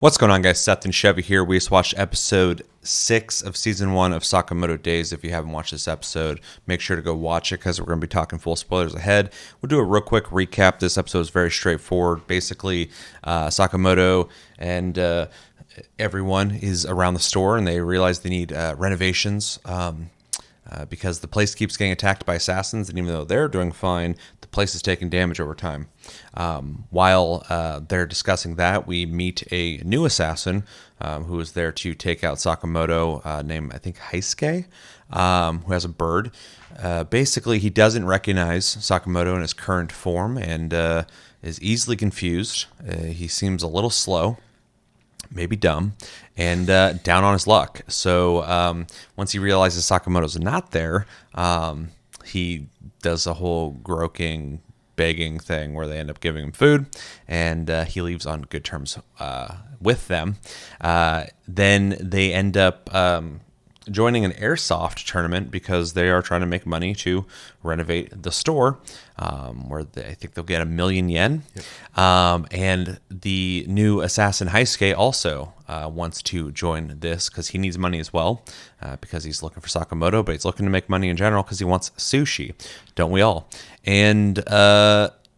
What's going on, guys? Seth and Chevy here. We just watched episode 6 of season 1 of Sakamoto Days. If you haven't watched this episode, make sure to go watch it because we're going to be talking full spoilers ahead. We'll do a real quick recap. This episode is very straightforward. Basically, Sakamoto and everyone is around the store and they realize they need renovations. Because the place keeps getting attacked by assassins, and even though they're doing fine, the place is taking damage over time. While they're discussing that, we meet a new assassin who is there to take out Sakamoto, named, I think, Heisuke, who has a bird. Basically, he doesn't recognize Sakamoto in his current form and is easily confused. He seems a little slow, maybe dumb, and down on his luck. So once he realizes Sakamoto's not there, he does a whole groking, begging thing where they end up giving him food, and he leaves on good terms with them. Then they end up joining an Airsoft tournament because they are trying to make money to renovate the store, where I think they'll get 1 million yen. Yep. And the new assassin Heisuke also wants to join this because he needs money as well, because he's looking for Sakamoto, but he's looking to make money in general because he wants sushi. Don't we all? And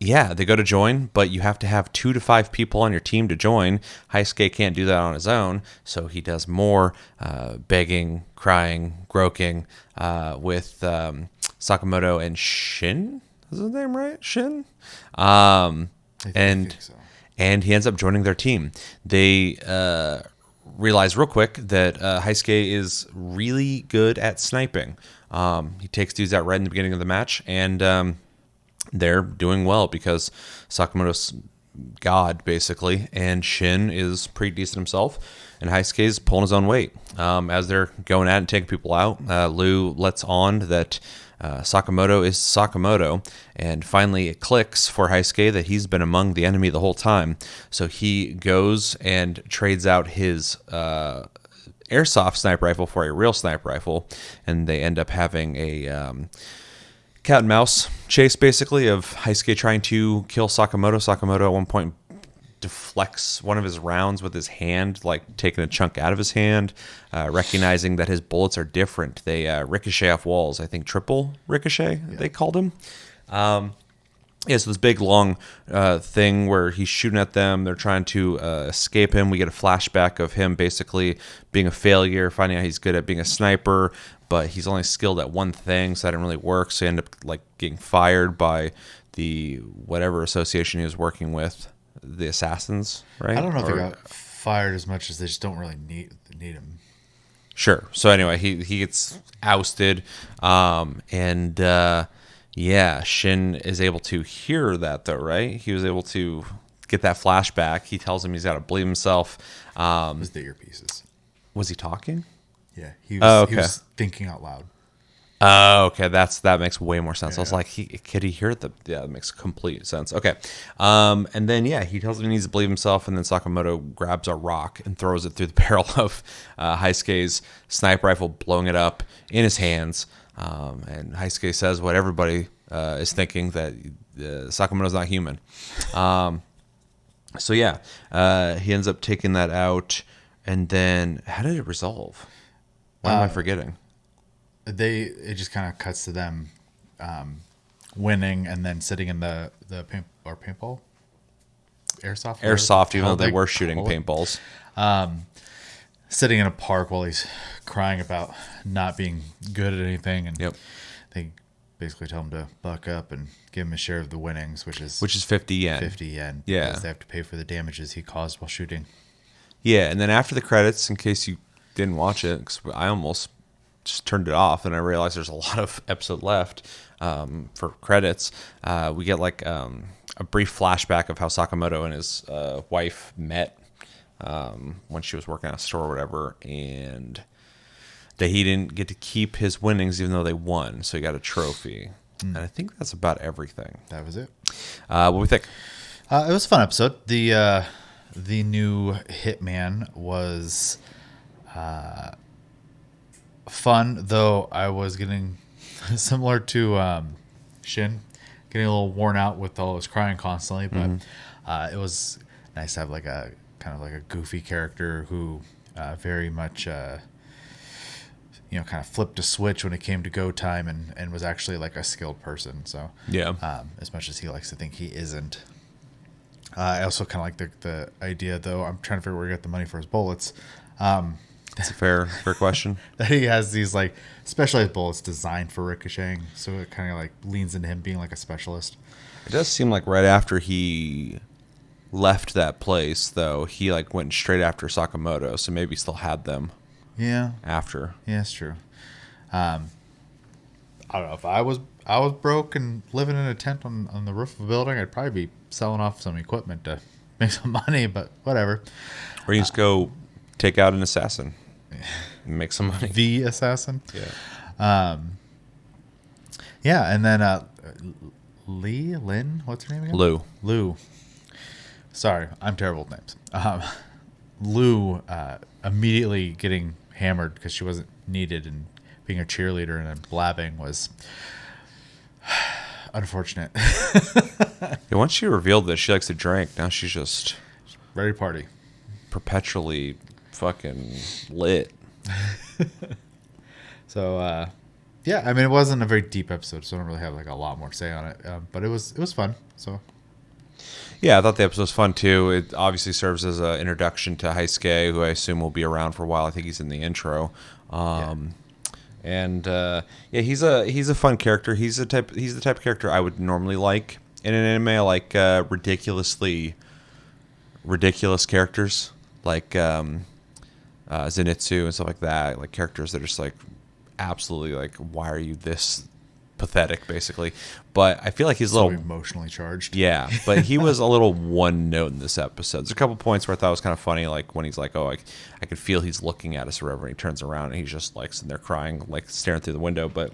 yeah, they go to join, but you have to have 2 to 5 people on your team to join. Heisuke can't do that on his own, so he does more begging, crying, groking with Sakamoto and Shin. Is his name right? Shin? I think so. And he ends up joining their team. They realize real quick that Heisuke is really good at sniping. He takes dudes out right in the beginning of the match, and they're doing well because Sakamoto's god, basically, and Shin is pretty decent himself, and Heisuke's pulling his own weight. As they're going at it and taking people out, Lou lets on that Sakamoto is Sakamoto, and finally it clicks for Heisuke that he's been among the enemy the whole time. So he goes and trades out his airsoft sniper rifle for a real sniper rifle, and they end up having a cat and mouse chase, basically, of Heisuke trying to kill Sakamoto. Sakamoto at one point deflects one of his rounds with his hand, like taking a chunk out of his hand, recognizing that his bullets are different. They ricochet off walls. I think triple ricochet, they called him. Yeah, so this big, long thing where he's shooting at them. They're trying to escape him. We get a flashback of him basically being a failure, finding out he's good at being a sniper, but he's only skilled at one thing, so that didn't really work. So he ended up like getting fired by the whatever association he was working with, the assassins, right? I don't know if he got fired as much as they just don't really need him. Sure. So anyway, he gets ousted, and yeah, Shin is able to hear that, though, right? He was able to get that flashback. He tells him he's got to believe himself. It was the earpieces. Was he talking? Yeah, he was thinking out loud. Oh, okay. That makes way more sense. Yeah. I was like, could he hear it? Yeah, that makes complete sense. Okay. And then, yeah, he tells him he needs to believe himself, and then Sakamoto grabs a rock and throws it through the barrel of Heisuke's sniper rifle, blowing it up in his hands. And Heisuke says what everybody is thinking, that Sakamoto's not human. So, yeah, he ends up taking that out. And then, how did it resolve? Why am I forgetting? It just kind of cuts to them winning and then sitting in the paintball airsoft, even though they were shooting paintballs. Sitting in a park while he's crying about not being good at anything, and they basically tell him to buck up and give him a share of the winnings, which is 50 yen. 50 yen. Yeah, because they have to pay for the damages he caused while shooting. Yeah, and then after the credits, in case you didn't watch it, because I almost just turned it off, and I realized there's a lot of episode left for credits. We get like a brief flashback of how Sakamoto and his wife met when she was working at a store or whatever, and that he didn't get to keep his winnings even though they won, so he got a trophy. And I think that's about everything. That was it. What do we think? It was a fun episode. The new Hitman was fun, though I was getting similar to Shin, getting a little worn out with all his crying constantly, but it was nice to have like a kind of like a goofy character who very much kind of flipped a switch when it came to go time and was actually like a skilled person. So as much as he likes to think he isn't. I also kind of like the idea, though. I'm trying to figure out where he got the money for his bullets. That's a fair question. That he has these like specialized bullets designed for ricocheting, so it kind of like leans into him being like a specialist. It does seem like right after he left that place, though, he like went straight after Sakamoto, so maybe he still had them. Yeah. After. Yeah, it's true. I don't know if I was broke and living in a tent on the roof of a building, I'd probably be selling off some equipment to make some money, but whatever. Or you just go take out an assassin and make some money. The assassin. Yeah. Yeah, and then Lynn, what's her name again? Lou. Sorry, I'm terrible with names. Lou immediately getting hammered because she wasn't needed and being a cheerleader and then blabbing was unfortunate. Yeah, once she revealed that she likes to drink, now she's just ready to party. Perpetually fucking lit. So, yeah, I mean, it wasn't a very deep episode, so I don't really have like a lot more to say on it. But it was fun. So, yeah, I thought the episode was fun too. It obviously serves as an introduction to Heisuke, who I assume will be around for a while. I think he's in the intro. And he's a fun character. He's the type of character I would normally like in an anime. I like ridiculous characters like Zenitsu and stuff like that. Like characters that are just like absolutely like, why are you this pathetic, basically? But I feel like he's a little emotionally charged. Yeah, but he was a little one note in this episode. There's a couple points where I thought it was kind of funny, like when he's like, "Oh, I could feel he's looking at us," or whatever. And he turns around and he's just like sitting there crying, like staring through the window. But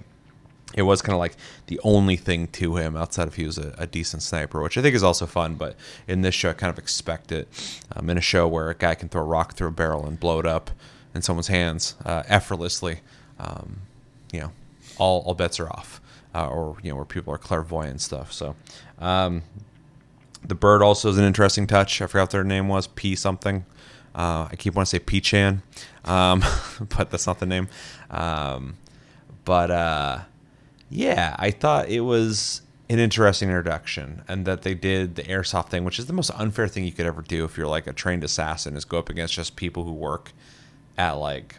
it was kind of like the only thing to him outside of he was a decent sniper, which I think is also fun. But in this show, I kind of expect it. In a show where a guy can throw a rock through a barrel and blow it up in someone's hands effortlessly, all bets are off. Or where people are clairvoyant and stuff. So, the bird also is an interesting touch. I forgot what their name was. P something. I keep wanting to say P-chan, but that's not the name. Yeah, I thought it was an interesting introduction, and that they did the airsoft thing, which is the most unfair thing you could ever do if you're like a trained assassin, is go up against just people who work at like,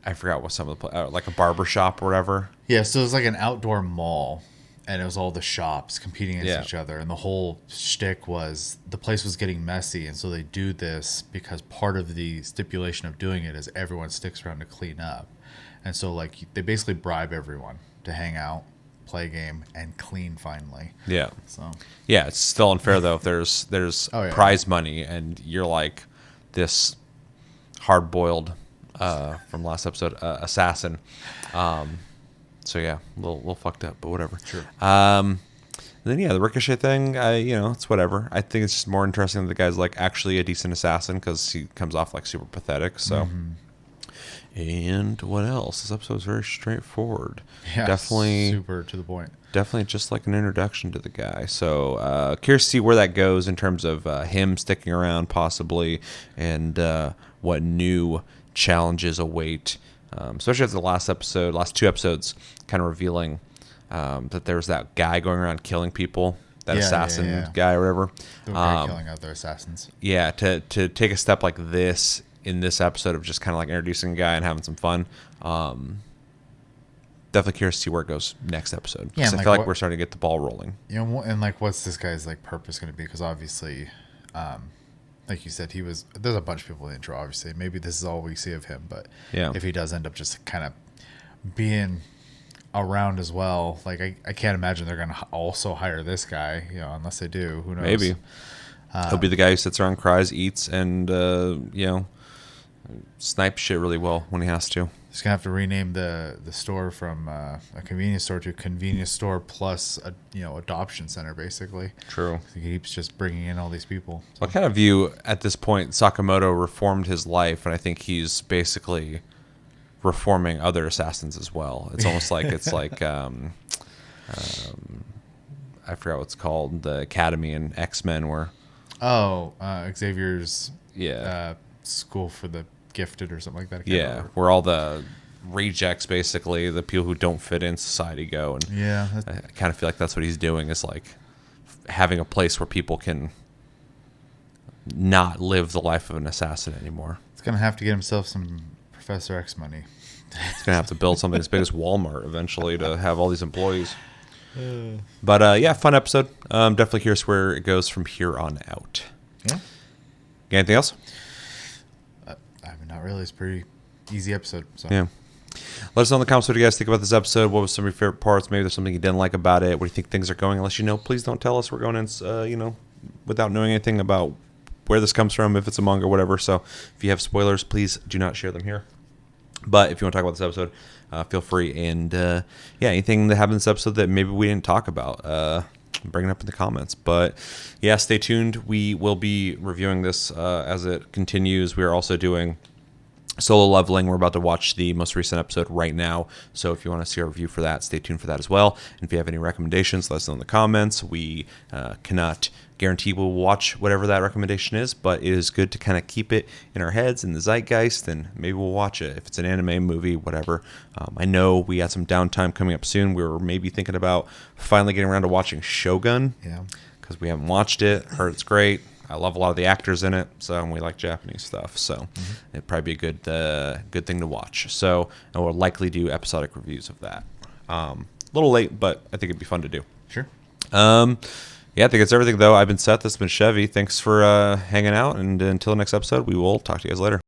I forgot what some of the like a barber shop or whatever. Yeah, so it was like an outdoor mall, and it was all the shops competing against each other, and the whole shtick was the place was getting messy, and so they do this because part of the stipulation of doing it is everyone sticks around to clean up, and so like they basically bribe everyone to hang out, play a game, and clean finally. Yeah. So yeah, it's still unfair though if there's prize money and you're like this hard-boiled from last episode assassin. So yeah, a little fucked up, but whatever. Sure. Then yeah, the ricochet thing, it's whatever. I think it's just more interesting that the guy's like actually a decent assassin because he comes off like super pathetic. So, And what else? This episode is very straightforward. Yeah, definitely super to the point. Definitely just like an introduction to the guy. So curious to see where that goes in terms of him sticking around possibly, and what new challenges await. Especially after the last two episodes, kind of revealing that there was that guy going around killing people, that assassin guy or whatever. The guy killing other assassins. Yeah, to take a step like this in this episode of just kind of like introducing a guy and having some fun. Definitely curious to see where it goes next episode. Because I feel like we're starting to get the ball rolling. And like, what's this guy's like purpose going to be? Because obviously, like you said, there's a bunch of people in the intro, obviously. Maybe this is all we see of him, but if he does end up just kind of being around as well, like I can't imagine they're going to also hire this guy, unless they do. Who knows? Maybe. He'll be the guy who sits around, cries, eats, and, snipes shit really well when he has to. He's going to have to rename the store from a convenience store to a convenience store plus adoption center, basically. True. He keeps just bringing in all these people. So. I kind of view at this point Sakamoto reformed his life, and I think he's basically reforming other assassins as well. It's almost like it's like I forgot what it's called, the Academy in X-Men where Xavier's school for the gifted or something like that. Yeah, where all the rejects, basically, the people who don't fit in society go. And I kind of feel like that's what he's doing, is like having a place where people can not live the life of an assassin anymore. He's going to have to get himself some Professor X money. He's going to have to build something as big as Walmart eventually to have all these employees. But yeah, fun episode. Definitely curious where it goes from here on out. Yeah. Got anything else? I mean, not really. It's a pretty easy episode. So. Yeah. Let us know in the comments what you guys think about this episode. What was some of your favorite parts? Maybe there's something you didn't like about it. What do you think things are going? Unless you know, please don't tell us. We're going in, without knowing anything about where this comes from, if it's a manga or whatever. So if you have spoilers, please do not share them here. But if you want to talk about this episode, feel free. And anything that happened in this episode that maybe we didn't talk about, bring it up in the comments. But yeah, stay tuned. We will be reviewing this as it continues. We are also doing Solo Leveling. We're about to watch the most recent episode right now. So if you want to see our review for that, stay tuned for that as well. And if you have any recommendations, let us know in the comments. We cannot guarantee we'll watch whatever that recommendation is, but it is good to kind of keep it in our heads, in the zeitgeist, and maybe we'll watch it. If it's an anime, movie, whatever. I know we got some downtime coming up soon. We were maybe thinking about finally getting around to watching Shogun. Yeah. Because we haven't watched it. Heard it's great. I love a lot of the actors in it, and we like Japanese stuff, so it'd probably be a good thing to watch. So, and we'll likely do episodic reviews of that. A little late, but I think it'd be fun to do. Sure. Yeah, I think it's everything, though. I've been Seth. This has been Chevy. Thanks for hanging out, and until the next episode, we will talk to you guys later.